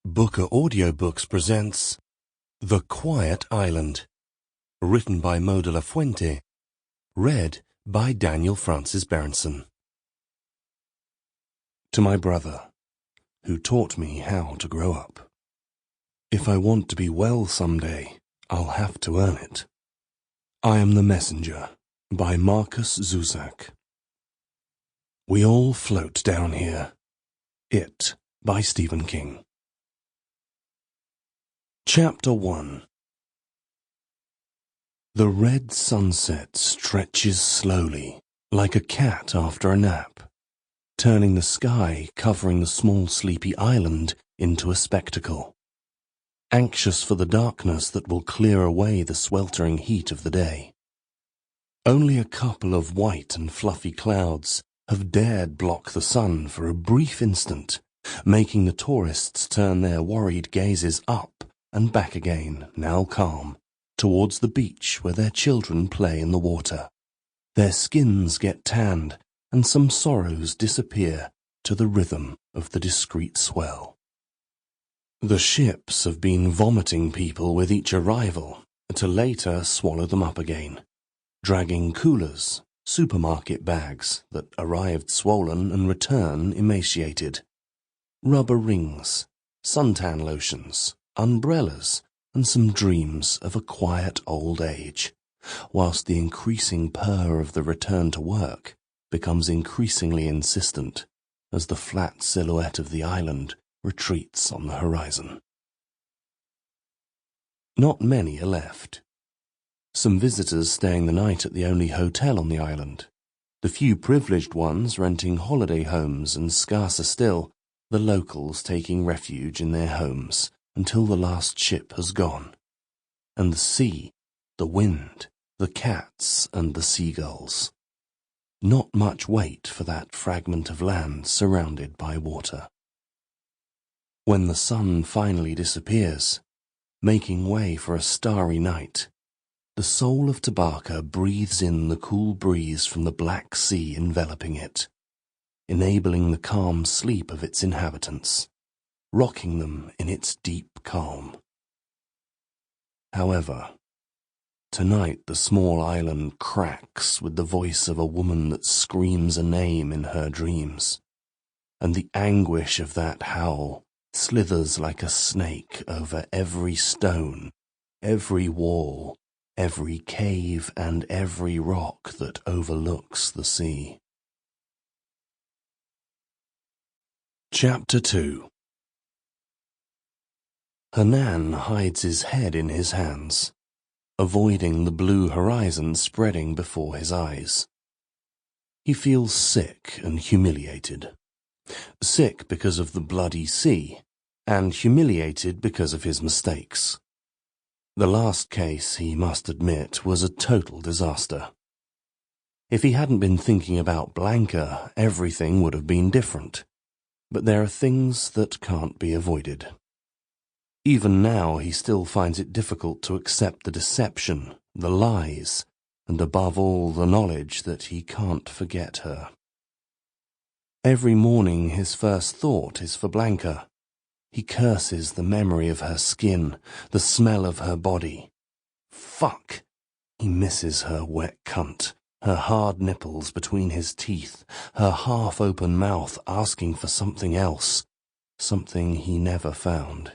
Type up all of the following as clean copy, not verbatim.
Booker Audiobooks presents The Quiet Island, written by Modula Fuente, read by Daniel Francis Berenson. To my brother, who taught me how to grow up. If I want to be well someday, I'll have to earn it. I Am the Messenger, by Marcus Zusak. We all float down here. It, by Stephen King. Chapter 1. The red sunset stretches slowly, like a cat after a nap, turning the sky covering the small sleepy island into a spectacle. Anxious for the darkness that will clear away the sweltering heat of the day. Only a couple of white and fluffy clouds have dared block the sun for a brief instant, making the tourists turn their worried gazes up and back again, now calm, towards the beach where their children play in the water. Their skins get tanned, and some sorrows disappear to the rhythm of the discreet swell. The ships have been vomiting people with each arrival, to later swallow them up again, dragging coolers, supermarket bags that arrived swollen and return emaciated, rubber rings, suntan lotions, umbrellas, and some dreams of a quiet old age, whilst the increasing purr of the return to work becomes increasingly insistent as the flat silhouette of the island retreats on the horizon. Not many are left. Some visitors staying the night at the only hotel on the island, the few privileged ones renting holiday homes, and scarcer still, the locals taking refuge in their homes until the last ship has gone, and the sea, the wind, the cats, and the seagulls. Not much wait for that fragment of land surrounded by water. When the sun finally disappears, making way for a starry night, the soul of Tabaka breathes in the cool breeze from the Black Sea enveloping it, enabling the calm sleep of its inhabitants, rocking them in its deep calm. However, tonight the small island cracks with the voice of a woman that screams a name in her dreams, and the anguish of that howl slithers like a snake over every stone, every wall, every cave, and every rock that overlooks the sea. Chapter 2. Hernan hides his head in his hands, avoiding the blue horizon spreading before his eyes. He feels sick and humiliated. Sick because of the bloody sea, and humiliated because of his mistakes. The last case, he must admit, was a total disaster. If he hadn't been thinking about Blanca, everything would have been different. But there are things that can't be avoided. Even now he still finds it difficult to accept the deception, the lies, and above all the knowledge that he can't forget her. Every morning his first thought is for Blanca. He curses the memory of her skin, the smell of her body. Fuck! He misses her wet cunt, her hard nipples between his teeth, her half-open mouth asking for something else, something he never found.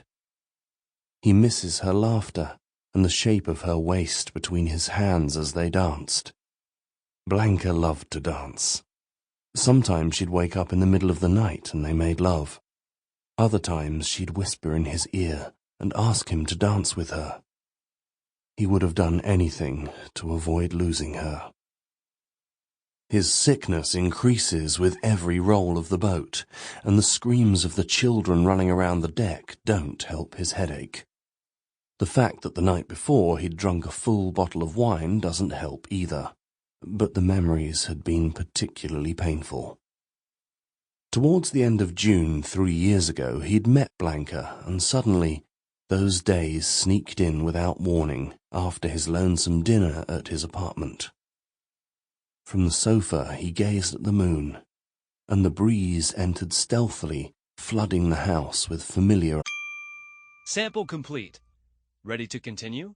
He misses her laughter and the shape of her waist between his hands as they danced. Blanca loved to dance. Sometimes she'd wake up in the middle of the night and they made love. Other times she'd whisper in his ear and ask him to dance with her. He would have done anything to avoid losing her. His sickness increases with every roll of the boat, and the screams of the children running around the deck don't help his headache. The fact that the night before he'd drunk a full bottle of wine doesn't help either, but the memories had been particularly painful. Towards the end of June 3 years ago, he'd met Blanca, and suddenly those days sneaked in without warning after his lonesome dinner at his apartment. From the sofa he gazed at the moon, and the breeze entered stealthily, flooding the house with familiar Sample complete. Ready to continue?